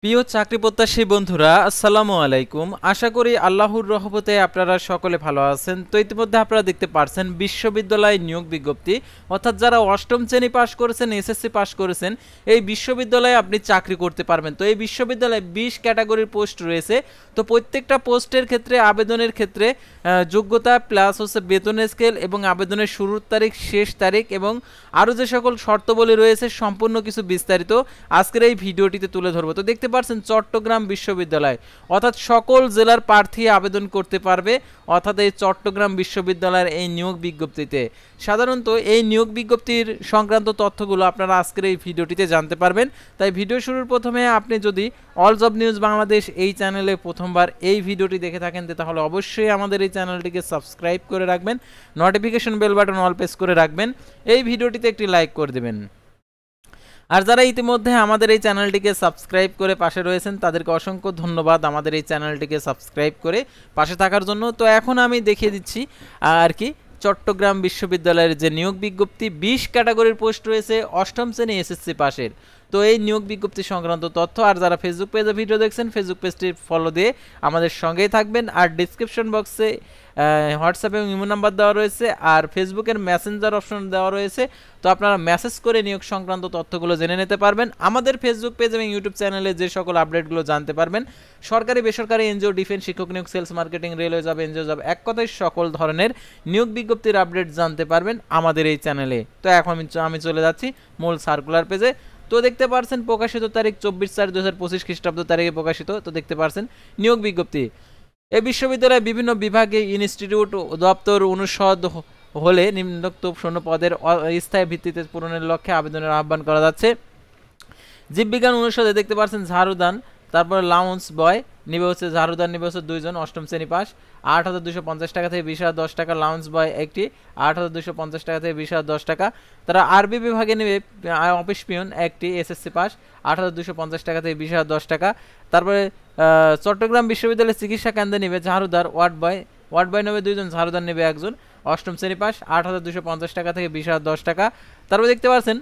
প্রিয় চাকরি প্রত্যাশী বন্ধুরা, আসসালামু আলাইকুম। আশা করি আল্লাহর রহমতে আপনারা সকলে ভালো আছেন। তো ইতিমধ্যে আপনারা দেখতে পারছেন বিশ্ববিদ্যালয় নিয়োগ বিজ্ঞপ্তি, অর্থাৎ যারা অষ্টম শ্রেণী পাশ করেছেন, এসএসসি পাশ করেছেন, এই বিশ্ববিদ্যালয়ে আপনি চাকরি করতে পারবেন। তো এই বিশ্ববিদ্যালয়ে 20 ক্যাটাগরির পোস্ট রয়েছে। তো প্রত্যেকটা পোস্টের ক্ষেত্রে আবেদনের ক্ষেত্রে যোগ্যতা প্লাস হচ্ছে বেতন স্কেল এবং আবেদনের শুরুর তারিখ, শেষ তারিখ এবং আরও যে সকল শর্তাবলী রয়েছে সম্পূর্ণ কিছু বিস্তারিত আজকের এই ভিডিওটিতে তুলে ধরবো। তো দেখতে পাচ্ছেন চট্টগ্রাম বিশ্ববিদ্যালয়, অর্থাৎ সকল জেলার প্রার্থী আবেদন করতে পারবে, অর্থাৎ এই চট্টগ্রাম বিশ্ববিদ্যালয়ের এই নিয়োগ বিজ্ঞপ্তিতে। সাধারণত এই নিয়োগ বিজ্ঞপ্তির সংক্রান্ত তথ্যগুলো আপনারা আজকের এই ভিডিওটিতে জানতে পারবেন। তাই ভিডিও শুরুর প্রথমে আপনি যদি অল জব নিউজ বাংলাদেশ এই চ্যানেলে প্রথমবার এই ভিডিওটি দেখে থাকেন তাহলে অবশ্যই আমাদের এই চ্যানেলটিকে সাবস্ক্রাইব করে রাখবেন, notification bell button all press করে রাখবেন, এই ভিডিওটিতে একটি লাইক করে দেবেন। আর যারা ইতিমধ্যে আমাদের এই চ্যানেলটিকে সাবস্ক্রাইব করে পাশে রয়েছেন তাদেরকে অসংখ্য ধন্যবাদ আমাদের এই চ্যানেলটিকে সাবস্ক্রাইব করে পাশে থাকার জন্য। তো এখন আমি দেখিয়ে দিচ্ছি আর কি চট্টগ্রাম বিশ্ববিদ্যালয়ের যে নিয়োগ বিজ্ঞপ্তি, 20 ক্যাটাগরির পোস্ট রয়েছে অষ্টম শ্রেণী এসএসসি পাশের। তো এই নিয়োগ বিজ্ঞপ্তি সংক্রান্ত তথ্য, আর যারা ফেসবুক পেজে ভিডিও দেখছেন ফেসবুক পেজটি ফলো দিয়ে আমাদের সঙ্গেই থাকবেন। আর ডিসক্রিপশন বক্সে হোয়াটসঅ্যাপ এবং ইমো নাম্বার দেওয়া রয়েছে, আর ফেসবুকের মেসেঞ্জার অপশন দেওয়া রয়েছে। তো আপনারা মেসেজ করে নিয়োগ সংক্রান্ত তথ্যগুলো জেনে নিতে পারবেন। আমাদের ফেসবুক পেজ এবং ইউটিউব চ্যানেলে যে সকল আপডেটগুলো জানতে পারবেন, সরকারি বেসরকারি এনজিও, ডিফেন্স, শিক্ষক নিয়োগ, sales, marketing, railway job, NGO job, এক কথায় সকল ধরনের নিয়োগ বিজ্ঞপ্তির আপডেট জানতে পারবেন আমাদের এই চ্যানেলে। তো এখন আমি চলে যাচ্ছি মূল সার্কুলার পেজে। তো দেখতে পারছেন প্রকাশিত তারিখ 24/4/2025 খ্রিস্টাব্দ তারিখে প্রকাশিত। তো দেখতে পারছেন নিয়োগ বিজ্ঞপ্তি। এই বিশ্ববিদ্যালয়ে বিভিন্ন বিভাগে, ইনস্টিটিউট, দপ্তর, অনুষদ হলে নিম্নোক্ত শূন্য পদের স্থায়ী ভিত্তিতে পূরণের লক্ষ্যে আবেদনের আহ্বান করা যাচ্ছে। জীববিজ্ঞান অনুষদে দেখতে পাচ্ছেন ঝাড়ুদান, তারপরে লাউন্স বয় নিবে হচ্ছে, ঝাড়ুদান নিবে হচ্ছে 2 জন, অষ্টম শ্রেণী পাস, 8,250 টাকা থেকে 20,010 টাকা। লাউন্স বয় একটি, 8,250 টাকা থেকে 20,010 টাকা। তারা আরবি বিভাগে নেবে অফিস পিয়ন একটি, এসএসসি পাস, 8,250 টাকা থেকে 20,010 টাকা। তারপরে চট্টগ্রাম বিশ্ববিদ্যালয়ের চিকিৎসা কেন্দ্রে নেবে ঝাড়ুদার ওয়ার্ড বয় নেবে 2 জন, ঝাড়ুদার নেবে 1 জন, অষ্টম শ্রেণী পাস, 8,250 টাকা থেকে 20,010 টাকা। তারপরে দেখতে পাচ্ছেন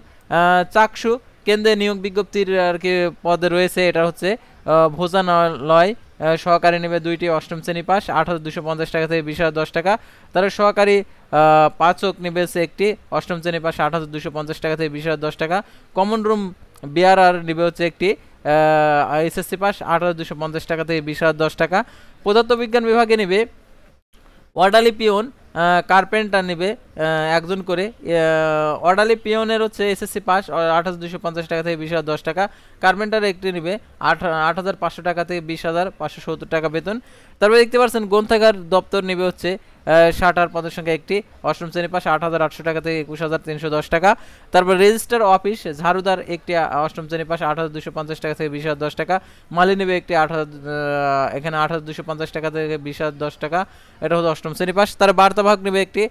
চাকসু কেন্দ্রে নিয়োগ বিজ্ঞপ্তির আর কি পদে রয়েছে, এটা হচ্ছে ভোজনালয় সহকারী নেবে 2টি, অষ্টম শ্রেণী পাস, 8,250 টাকা থেকে 20,010 টাকা। তারা সহকারী পাচক নেবে একটি, অষ্টম শ্রেণী পাস, 8,250 টাকা থেকে 20,010 টাকা। কমন রুম বিআরআর নেবে হচ্ছে একটি, এসএসসি পাস, 8,250 টাকা থেকে 20,010 টাকা। পদার্থবিজ্ঞান বিভাগে নেবে অর্ডালি পিয়ন, কার্পেন্টার নেবে 1 জন করে। অর্ডালি পিয়নের হচ্ছে এসএসসি পাস, 8,250 টাকা থেকে 20,010 টাকা। কার্পেন্টার একটি নেবে 8,500 টাকা থেকে 20,570 টাকা বেতন। তারপরে দেখতে পাচ্ছেন গ্রন্থাগার দপ্তর নেবে হচ্ছে 60 পদের সংখ্যা একটি, অষ্টম শ্রেণী পাস, 8,800 টাকা থেকে 21,310 টাকা। তারপর রেজিস্টার অফিস ঝাড়ুদার একটি, অষ্টম শ্রেণী পাস, 8,250 টাকা থেকে 20,010 টাকা। মালি নেবে একটি, এখানে 8,250 টাকা থেকে 20,010 টাকা, এটা হচ্ছে অষ্টম শ্রেণী পাস। তার বার্তাবাহক নেবে একটি,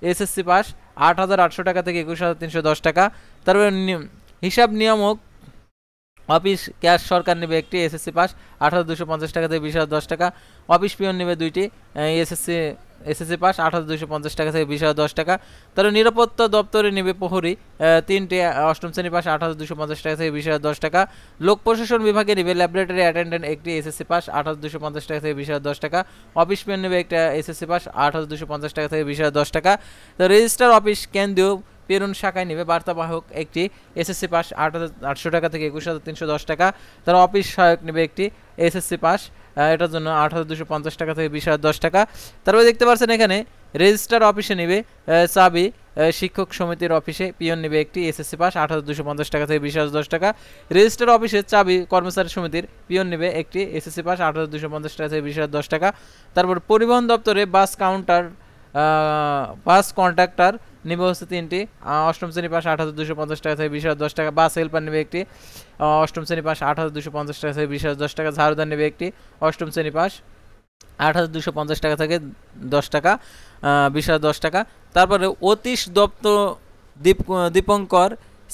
এসএসসি পাস, 8,800 টাকা থেকে 21,310 টাকা। তারপরে হিসাব নিয়ামক অফিস ক্যাশ সরকার নেবে একটি, এসএসসি পাস, 8,250 টাকা থেকে 20,010 টাকা। অফিস পিয়ন নেবে 2টি, এসএসসি পাস, 8,250 টাকা থেকে 20,010 টাকা। তারপরে নিরাপত্তা দপ্তরে নেবে প্রহরী 3টি, অষ্টম শ্রেণী পাস, 8,250 টাকা থেকে 20,010 টাকা। লোক প্রশাসন বিভাগে নেবে ল্যাবরেটরি অ্যাটেন্ডেন্ট একটি, এসএসসি পাস, 8,250 টাকা থেকে 20,010 টাকা। অফিস পিয়ন নেবে একটা, এসএসসি পাস, 8,250 টাকা থেকে 20,010 টাকা। তো রেজিস্টার অফিস কেন্দ্রীয় প্রেরণ শাখায় নেবে বার্তাবাহক একটি, এসএসসি পাস, 8,800 টাকা থেকে 21,310 টাকা। তারা অফিস সহায়ক নেবে একটি, এসএসসি পাস, এটার জন্য 8,250 টাকা থেকে 20,010 টাকা। তারপরে দেখতে পাচ্ছেন এখানে রেজিস্টার অফিসে নেবে চাবি শিক্ষক সমিতির অফিসে পিয়ন নেবে একটি, এসএসসি পাস, 8,250 টাকা থেকে 20,010 টাকা। রেজিস্টার অফিসে চাবি কর্মচারী সমিতির পিয়ন নেবে একটি, এসএসসি পাস, 8,250 টাকা থেকে 20,010 টাকা। তারপর পরিবহন দপ্তরে বাস কন্ট্রাক্টর নেবে হচ্ছে 3টি, অষ্টম শ্রেণী পাস, 8,250 টাকা থেকে 20,010 টাকা। বাস হেল্পার নেবে একটি, অষ্টম শ্রেণী পাস, 8,250 টাকা থেকে 20,010 টাকা। ঝাড়ুদার নেবে একটি, অষ্টম শ্রেণী পাস, 8,250 টাকা থেকে 10 টাকা, 20,010 টাকা। তারপরে অতীশ দপ্তর দীপঙ্কর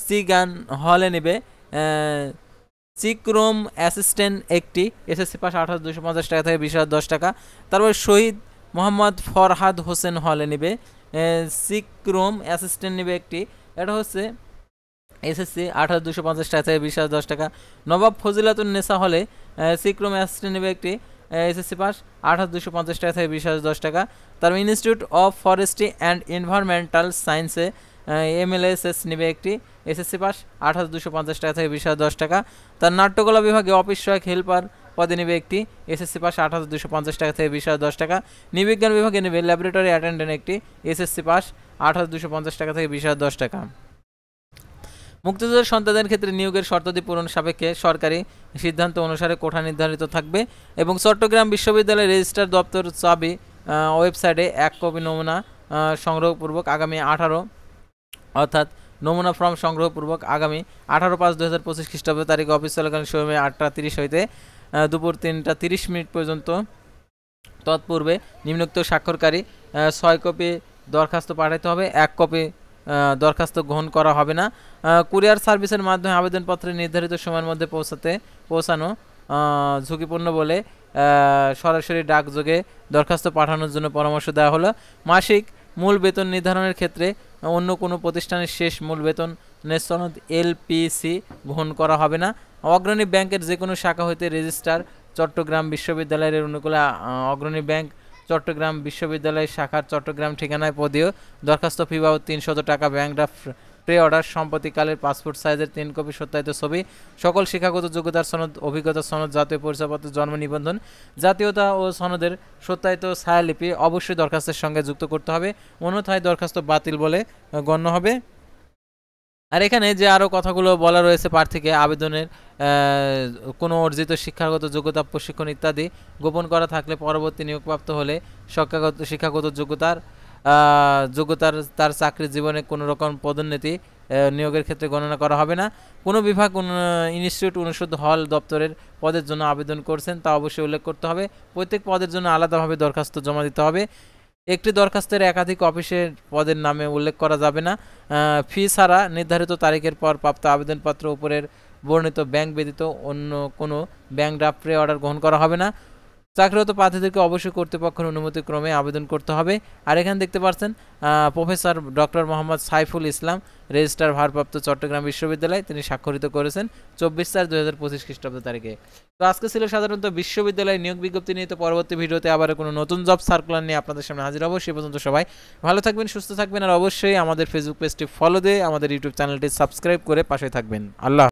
সিগান হলে নেবে চিকরোম অ্যাসিস্ট্যান্ট একটি, এসএসসি পাস, 8,250 টাকা থেকে 20,010 টাকা। তারপরে শহীদ মোহাম্মদ ফরহাদ হোসেন হলে নেবে সিকরোম অ্যাসিস্ট্যান্ট নেবে একটি, এটা হচ্ছে এসএসসি 28,250 টাকা থেকে 20,010 টাকা। নবাব ফজিলাতুন্নেসা হলে সিক্রোম অ্যাসিস্ট্যান্ট নেবে একটি, এসএসসি পাস, 28,250 টাকা থেকে 20,010 টাকা। তারপর institute of forestry and environmental সায়েন্সে এমএলএসএস নেবে একটি, এসএসসি পাস, 28,250 টাকা থেকে 20,010 টাকা। তার নাট্যকলা বিভাগে অফিস সহায়ক হেল্পার পদে নেবে একটি, এসএসসি পাস, 28,250 টাকা থেকে 20,010 টাকা। নৃবিজ্ঞান বিভাগে নেবে ল্যাবরেটরি অ্যাটেন্ডেন্ট একটি, এসএসসি পাস, 28,250 টাকা থেকে 20,010 টাকা। মুক্তিযোদ্ধার সন্তানদের ক্ষেত্রে নিয়োগের শর্তাদি পূরণ সাপেক্ষে সরকারি সিদ্ধান্ত অনুসারে কোঠা নির্ধারিত থাকবে এবং চট্টগ্রাম বিশ্ববিদ্যালয়ের রেজিস্ট্রার দপ্তর চাবি ওয়েবসাইটে 1 কপি নমুনা সংগ্রহপূর্বক আগামী 18 অর্থাৎ নমুনা ফর্ম সংগ্রহপূর্বক আগামী 18/5/2025 খ্রিস্টাব্দ তারিখে অফিস চলাকালীন সময় 8টা 30 হইতে দুপুর 3টা 30 পর্যন্ত তৎপূর্বে নিম্নোক্ত স্বাক্ষরকারী 6 কপি দরখাস্ত পাঠাতে হবে, 1 কপি দরখাস্ত গ্রহণ করা হবে না। কুরিয়ার সার্ভিসের মাধ্যমে আবেদনপত্রে নির্ধারিত সময়ের মধ্যে পৌঁছানো ঝুঁকিপূর্ণ বলে সরাসরি ডাকযোগে দরখাস্ত পাঠানোর জন্য পরামর্শ দেওয়া হলো। মাসিক মূল বেতন নির্ধারণের ক্ষেত্রে অন্য কোনো প্রতিষ্ঠানের শেষ মূল বেতনের সনদ এলপিসি গ্রহণ করা হবে না। অগ্রণী ব্যাংকের যে কোনো শাখা হইতে রেজিস্ট্রার চট্টগ্রাম বিশ্ববিদ্যালয়ের অনুকূলে অগ্রণী ব্যাংক চট্টগ্রাম বিশ্ববিদ্যালয় শাখার চট্টগ্রাম ঠিকানায় পদীয় দরখাস্ত ফি বাবদ 300 টাকা, ব্যাংক ড্রাফট প্রে অর্ডার, সম্প্রতিকালের পাসপোর্ট সাইজের 3 কপি সত্যায়িত ছবি, সকল শিক্ষাগত যোগ্যতার সনদ, অভিজ্ঞতার সনদ, জাতীয় পরিচয়পত্র, জন্ম নিবন্ধন, জাতীয়তা ও সনদের সত্যায়িত ছায়ালিপি অবশ্যই দরখাস্তের সঙ্গে যুক্ত করতে হবে, অন্যথায় দরখাস্ত বাতিল বলে গণ্য হবে। আর এখানে যে আরও কথাগুলো বলা রয়েছে প্রার্থীকে আবেদনের কোনো অর্জিত শিক্ষাগত যোগ্যতা, প্রশিক্ষণ ইত্যাদি গোপন করা থাকলে পরবর্তী নিয়োগপ্রাপ্ত হলে শিক্ষাগত যোগ্যতার তার চাকরির জীবনে কোনো রকম পদোন্নতি নিয়োগের ক্ষেত্রে গণনা করা হবে না। কোনো বিভাগ, ইনস্টিটিউট, অনুষদ, হল, দপ্তরের পদের জন্য আবেদন করছেন তা অবশ্যই উল্লেখ করতে হবে। প্রত্যেক পদের জন্য আলাদাভাবে দরখাস্ত জমা দিতে হবে। একটি দরখাস্তের একাধিক অফিসের পদের নামে উল্লেখ করা যাবে না। ফি ছাড়া নির্ধারিত তারিখের পর প্রাপ্ত আবেদনপত্র উপরের বর্ণিত ব্যাংক ব্যতীত অন্য কোনো ব্যাংক ড্রাফট প্রে অর্ডার গ্রহণ করা হবে না। চাকরিরত প্রার্থীদেরকে অবশ্যই কর্তৃপক্ষের অনুমতিক্রমে আবেদন করতে হবে। আর এখানে দেখতে পাচ্ছেন professor doctor Mohammad Saiful Islam, registrar ভারপ্রাপ্ত চট্টগ্রাম বিশ্ববিদ্যালয়, তিনি স্বাক্ষরিত করেছেন 24/4/2025 খ্রিস্টাব্দ তারিখে। তো আজকে ছিল সাধারণত বিশ্ববিদ্যালয় নিয়োগ বিজ্ঞপ্তি নিয়ে। তো পরবর্তী ভিডিওতে আবার কোনো নতুন জব সার্কুলার নিয়ে আপনাদের সামনে হাজির হব। সে পর্যন্ত সবাই ভালো থাকবেন, সুস্থ থাকবেন, আর অবশ্যই আমাদের ফেসবুক পেজটি ফলো দিয়ে আমাদের ইউটিউব চ্যানেলটি সাবস্ক্রাইব করে পাশে থাকবেন। আল্লাহ।